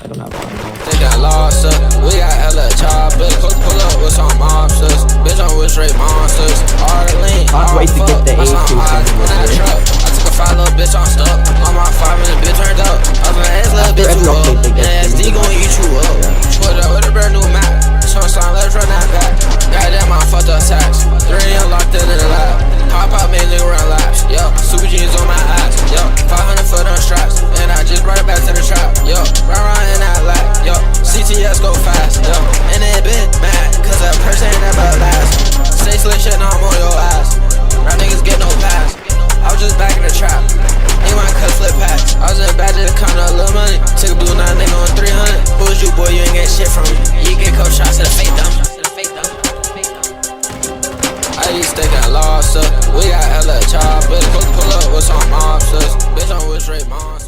I don't have one. They got lost up, we got hella choppers. Pull up with some mobsters, bitch I'm with straight monsters. All the lean, Can't wait to get the accusations in that truck. I took a 5 little bitch, I'm stuck. On my 5 minute bitch turned up. I was like, this little bitch too up. And SD gon' eat you up. Put up with a brand new map. Some sign, let's run that back. Goddamn, I fucked up sacks. 3 unlocked in the lab. Hop out, made nigga run laps. Yo, super jeans on my ass. Yo, 500 foot on straps. And I just brought it back to the trap. Yo, run in that lap. Yo, CTS go fast. Yo, and it been mad, cause a person ain't never last. Stay slick shit, now I'm on your ass. Right niggas get no pass. I was just back in the trap. Ain't want cut flip packs. I was in the back just counting a little money. Took a blue 9 nigga on 300. Who was you, boy? You ain't get shit from me. You get couple shots to the fake dumb. I used to get lost up. We got hella choppers. Pull up with some mobsters. Bitch, I'm with straight monsters.